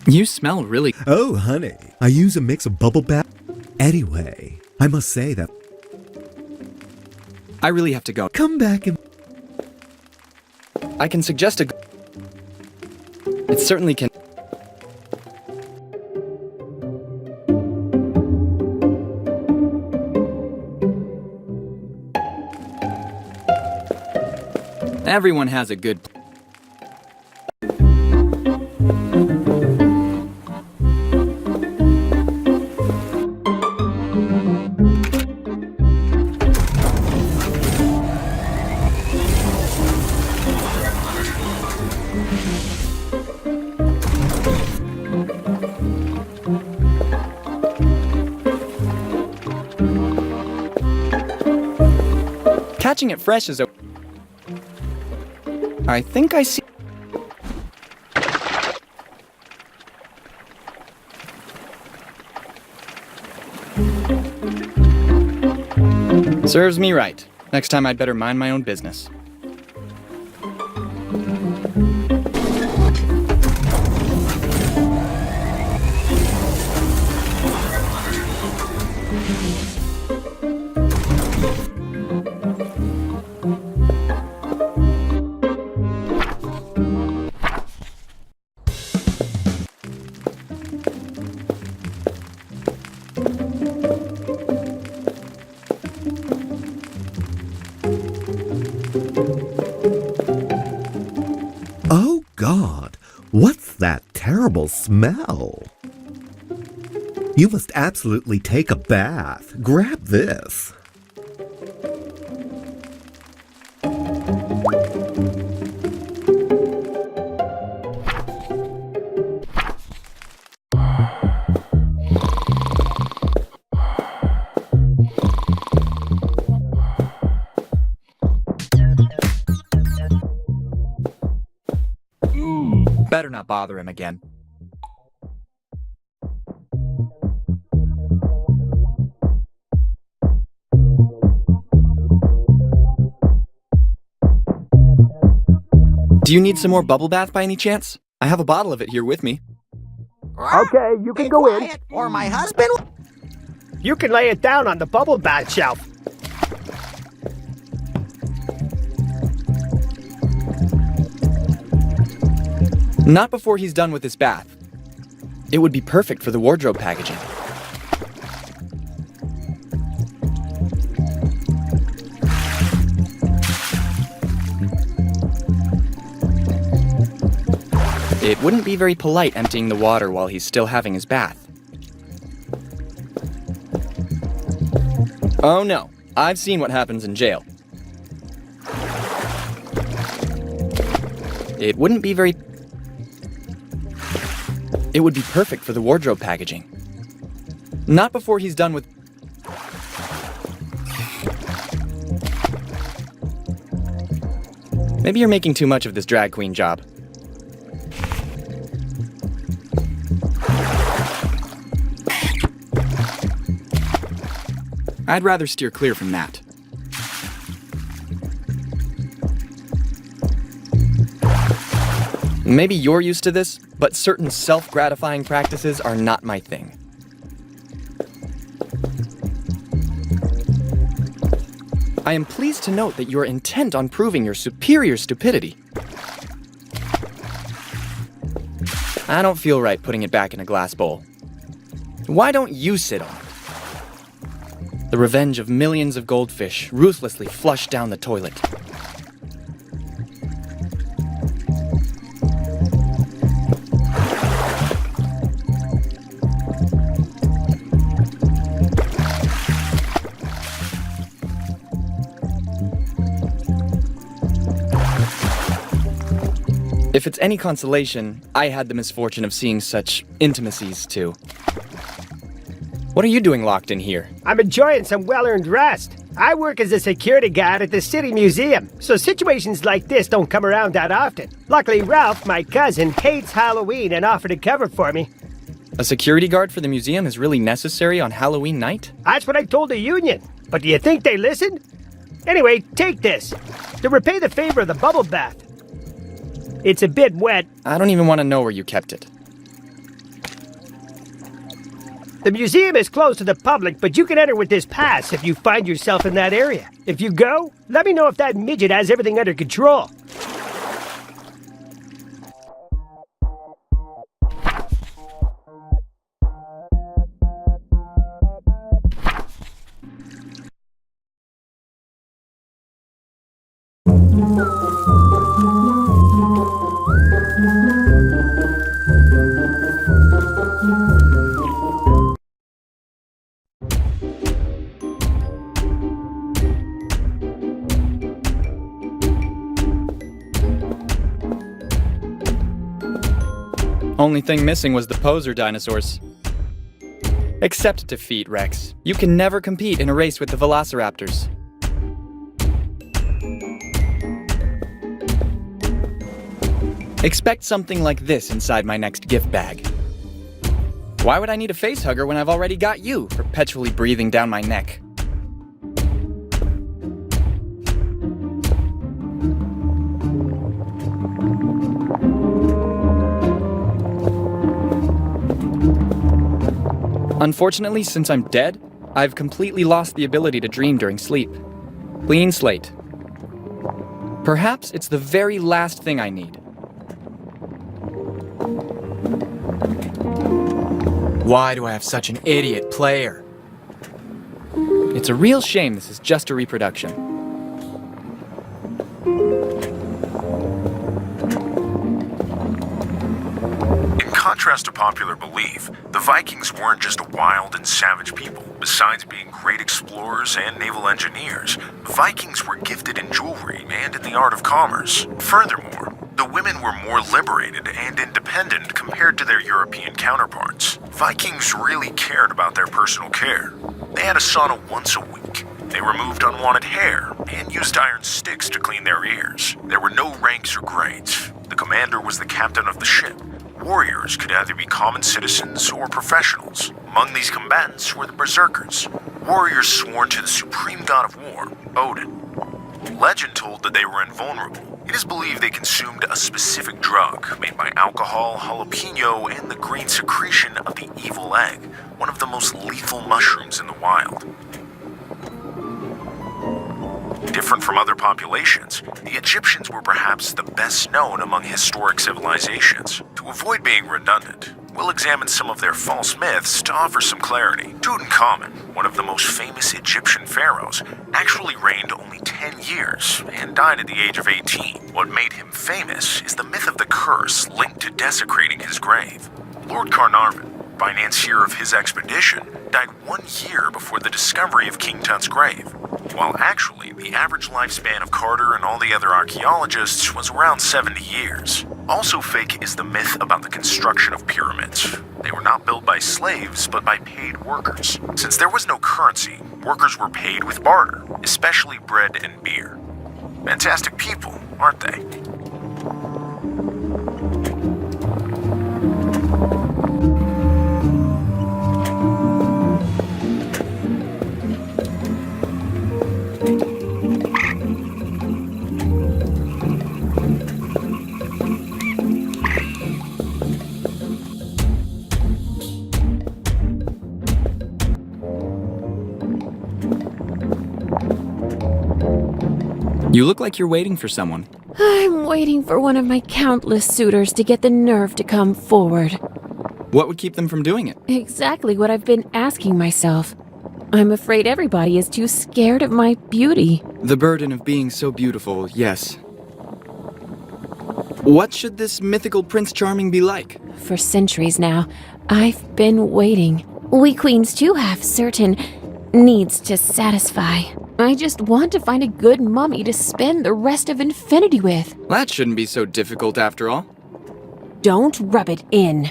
You smell really... Oh, honey, I use a mix of bubble bath. Anyway, I must say that... I really have to go. Come back and... I can suggest a... It certainly can... Everyone has a good... Catching it fresh is a... I think I see... Serves me right. Next time I'd better mind my own business. Oh, God, what's that terrible smell? You must absolutely take a bath. Grab this. Better not bother him again. Do you need some more bubble bath by any chance? I have a bottle of it here with me. Okay, you can go in. Or my husband. You can lay it down on the bubble bath shelf. Not before he's done with his bath. It would be perfect for the wardrobe packaging. It wouldn't be very polite emptying the water while he's still having his bath. Oh no, I've seen what happens in jail. It wouldn't be very... It would be perfect for the wardrobe packaging. Not before he's done with... Maybe you're making too much of this drag queen job. I'd rather steer clear from that. Maybe you're used to this, but certain self-gratifying practices are not my thing. I am pleased to note that you're intent on proving your superior stupidity. I don't feel right putting it back in a glass bowl. Why don't you sit on it? The revenge of millions of goldfish ruthlessly flushed down the toilet. If it's any consolation, I had the misfortune of seeing such intimacies too. What are you doing locked in here? I'm enjoying some well-earned rest. I work as a security guard at the City Museum, so situations like this don't come around that often. Luckily, Ralph, my cousin, hates Halloween and offered to cover for me. A security guard for the museum is really necessary on Halloween night? That's what I told the union. But do you think they listened? Anyway, take this. To repay the favor of the bubble bath. It's a bit wet. I don't even want to know where you kept it. The museum is closed to the public, but you can enter with this pass if you find yourself in that area. If you go, let me know if that midget has everything under control. Only thing missing was the poser dinosaurs. Accept defeat, Rex. You can never compete in a race with the velociraptors. Expect something like this inside my next gift bag. Why would I need a facehugger when I've already got you, perpetually breathing down my neck? Unfortunately, since I'm dead, I've completely lost the ability to dream during sleep. Clean slate. Perhaps it's the very last thing I need. Why do I have such an idiot player? It's a real shame this is just a reproduction. In contrast to popular belief, the Vikings weren't just a wild and savage people. Besides being great explorers and naval engineers, Vikings were gifted in jewelry and in the art of commerce. Furthermore, the women were more liberated and independent compared to their European counterparts. Vikings really cared about their personal care. They had a sauna once a week. They removed unwanted hair and used iron sticks to clean their ears. There were no ranks or grades. The commander was the captain of the ship. Warriors could either be common citizens or professionals. Among these combatants were the berserkers, warriors sworn to the supreme god of war, Odin. Legend told that they were invulnerable. It is believed they consumed a specific drug made by alcohol, jalapeno, and the green secretion of the evil egg, one of the most lethal mushrooms in the wild. Different from other populations, the Egyptians were perhaps the best known among historic civilizations. To avoid being redundant, we'll examine some of their false myths to offer some clarity. Tutankhamun, one of the most famous Egyptian pharaohs, actually reigned only 10 years and died at the age of 18. What made him famous is the myth of the curse linked to desecrating his grave. Lord Carnarvon, financier of his expedition, died 1 year before the discovery of King Tut's grave, while actually the average lifespan of Carter and all the other archaeologists was around 70 years. Also fake is the myth about the construction of pyramids. They were not built by slaves, but by paid workers. Since there was no currency, workers were paid with barter, especially bread and beer. Fantastic people, aren't they? You look like you're waiting for someone. I'm waiting for one of my countless suitors to get the nerve to come forward. What would keep them from doing it? Exactly what I've been asking myself. I'm afraid everybody is too scared of my beauty. The burden of being so beautiful, yes. What should this mythical Prince Charming be like? For centuries now, I've been waiting. We queens too have certain needs to satisfy. I just want to find a good mummy to spend the rest of infinity with. That shouldn't be so difficult after all. Don't rub it in.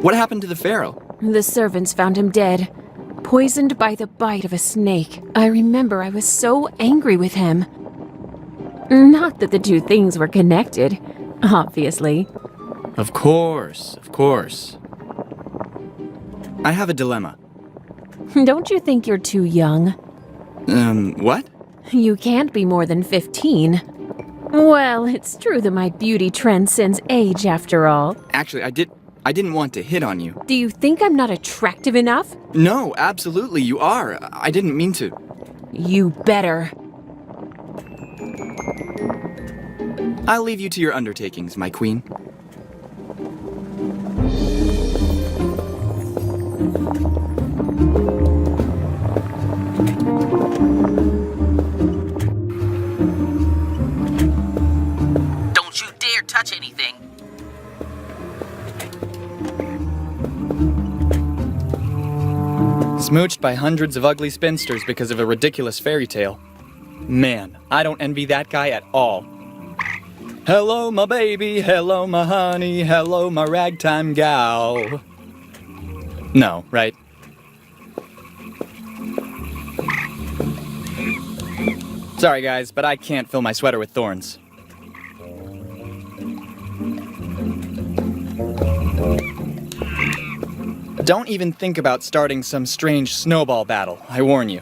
What happened to the pharaoh? The servants found him dead, poisoned by the bite of a snake. I remember I was so angry with him. Not that the two things were connected, obviously. Of course, of course. I have a dilemma. Don't you think you're too young? What? You can't be more than 15. Well, it's true that my beauty transcends age after all. Actually, I didn't want to hit on you. Do you think I'm not attractive enough? No, absolutely, you are. I didn't mean to. You better. I'll leave you to your undertakings, my queen. Don't you dare touch anything. Smooched by hundreds of ugly spinsters because of a ridiculous fairy tale. Man, I don't envy that guy at all. Hello, my baby. Hello, my honey. Hello, my ragtime gal. No, right? Sorry, guys, but I can't fill my sweater with thorns. Don't even think about starting some strange snowball battle, I warn you.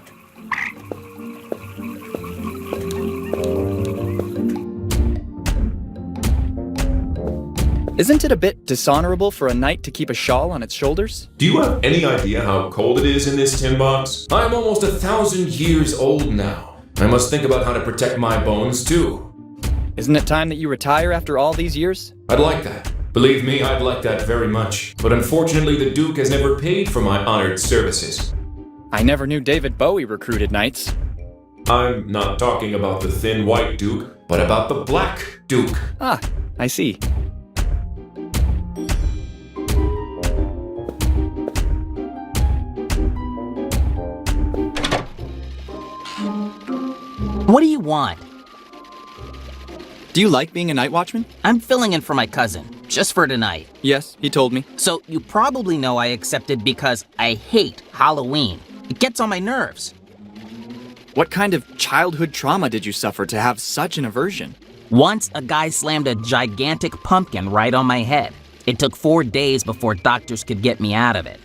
Isn't it a bit dishonorable for a knight to keep a shawl on its shoulders? Do you have any idea how cold it is in this tin box? I'm almost 1,000 years old now. I must think about how to protect my bones too. Isn't it time that you retire after all these years? I'd like that. Believe me, I'd like that very much. But unfortunately, the Duke has never paid for my honored services. I never knew David Bowie recruited knights. I'm not talking about the thin white Duke, but about the black Duke. Ah, I see. What do you want? Do you like being a night watchman? I'm filling in for my cousin, just for tonight. Yes, he told me. So you probably know I accepted because I hate Halloween. It gets on my nerves. What kind of childhood trauma did you suffer to have such an aversion? Once a guy slammed a gigantic pumpkin right on my head. It took 4 days before doctors could get me out of it.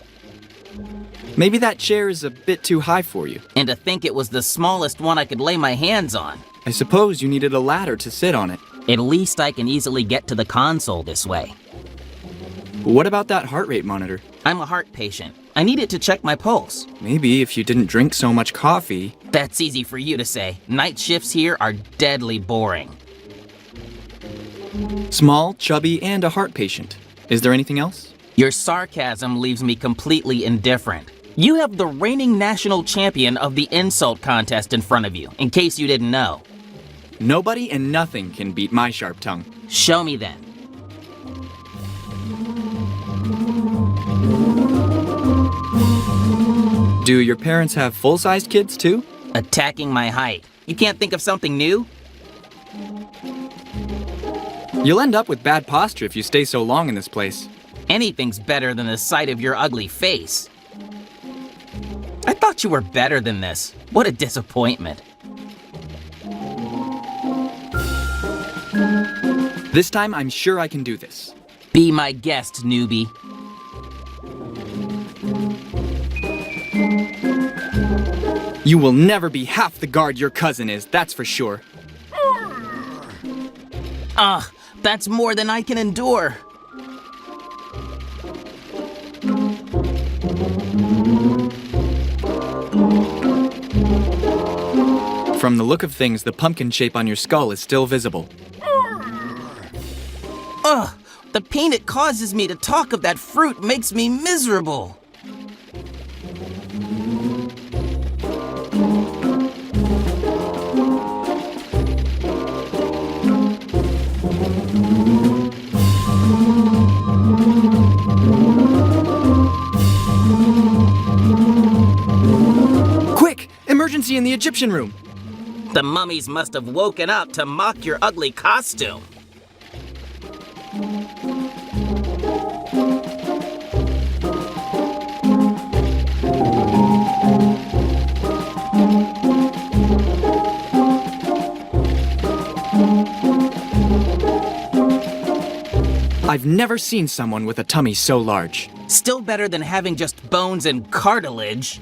Maybe that chair is a bit too high for you. And to think it was the smallest one I could lay my hands on. I suppose you needed a ladder to sit on it. At least I can easily get to the console this way. What about that heart rate monitor? I'm a heart patient. I need it to check my pulse. Maybe if you didn't drink so much coffee. That's easy for you to say. Night shifts here are deadly boring. Small, chubby, and a heart patient. Is there anything else? Your sarcasm leaves me completely indifferent. You have the reigning national champion of the insult contest in front of you, in case you didn't know. Nobody and nothing can beat my sharp tongue. Show me then. Do your parents have full-sized kids too? Attacking my height. You can't think of something new? You'll end up with bad posture if you stay so long in this place. Anything's better than the sight of your ugly face. I thought you were better than this. What a disappointment. This time, I'm sure I can do this. Be my guest, newbie. You will never be half the guard your cousin is, that's for sure. Ugh, that's more than I can endure. From the look of things, the pumpkin shape on your skull is still visible. Ugh, the pain it causes me to talk of that fruit makes me miserable. Quick! Emergency in the Egyptian room! The mummies must have woken up to mock your ugly costume. I've never seen someone with a tummy so large. Still better than having just bones and cartilage.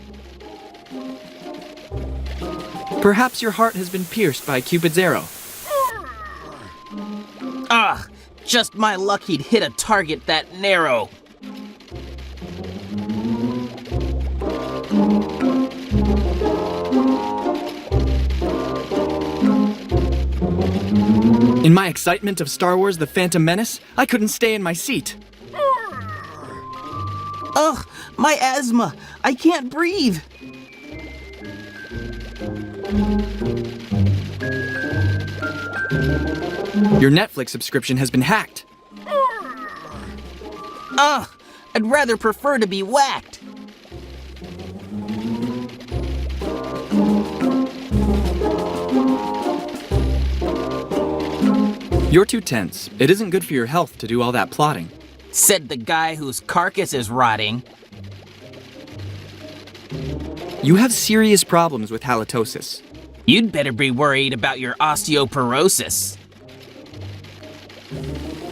Perhaps your heart has been pierced by Cupid's arrow. Ah, just my luck he'd hit a target that narrow. In my excitement of Star Wars The Phantom Menace, I couldn't stay in my seat. Ugh, my asthma. I can't breathe. Your Netflix subscription has been hacked. Ugh, I'd rather prefer to be whacked. You're too tense. It isn't good for your health to do all that plotting. Said the guy whose carcass is rotting. You have serious problems with halitosis. You'd better be worried about your osteoporosis.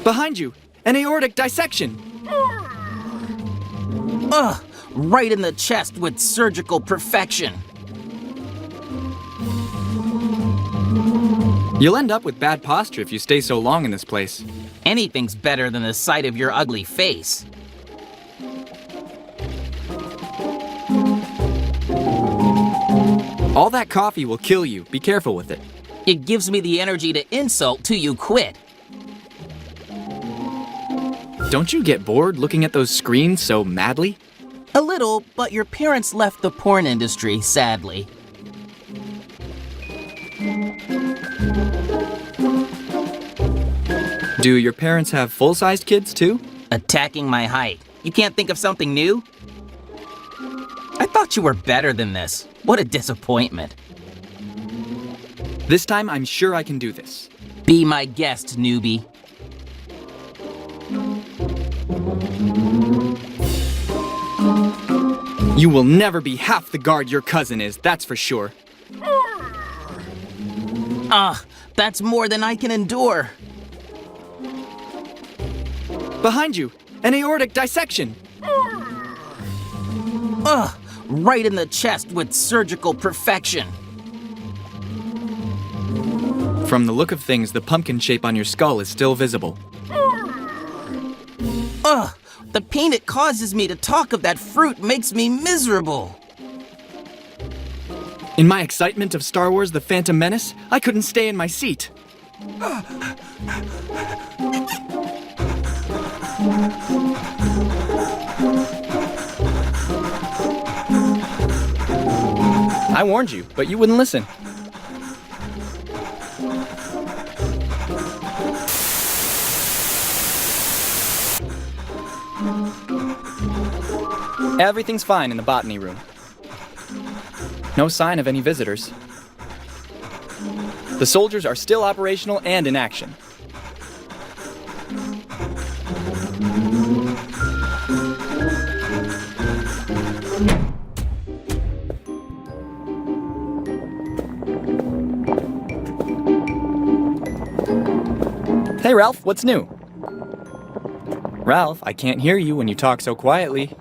Behind you, an aortic dissection. Ugh, right in the chest with surgical perfection. You'll end up with bad posture if you stay so long in this place. Anything's better than the sight of your ugly face. All that coffee will kill you. Be careful with it. It gives me the energy to insult till you quit. Don't you get bored looking at those screens so madly? A little, but your parents left the porn industry, sadly. Do your parents have full-sized kids too? Attacking my height. You can't think of something new? I thought you were better than this. What a disappointment. This time I'm sure I can do this. Be my guest, newbie. You will never be half the guard your cousin is, that's for sure. Ugh, that's more than I can endure. Behind you, an aortic dissection. Ugh, right in the chest with surgical perfection. From the look of things, the pumpkin shape on your skull is still visible. Ugh, the pain it causes me to talk of that fruit makes me miserable. In my excitement of Star Wars The Phantom Menace, I couldn't stay in my seat. I warned you, but you wouldn't listen. Everything's fine in the botany room. No sign of any visitors. The soldiers are still operational and in action. Hey, Ralph, what's new? Ralph, I can't hear you when you talk so quietly.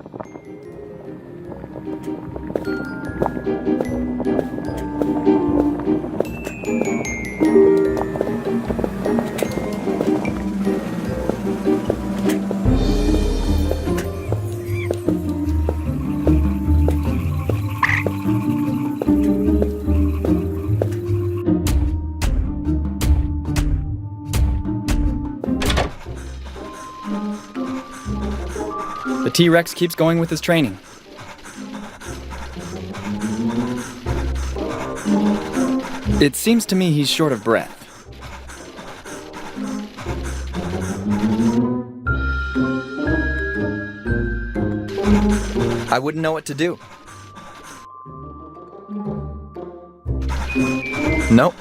The T-Rex keeps going with his training. It seems to me he's short of breath. I wouldn't know what to do. Nope.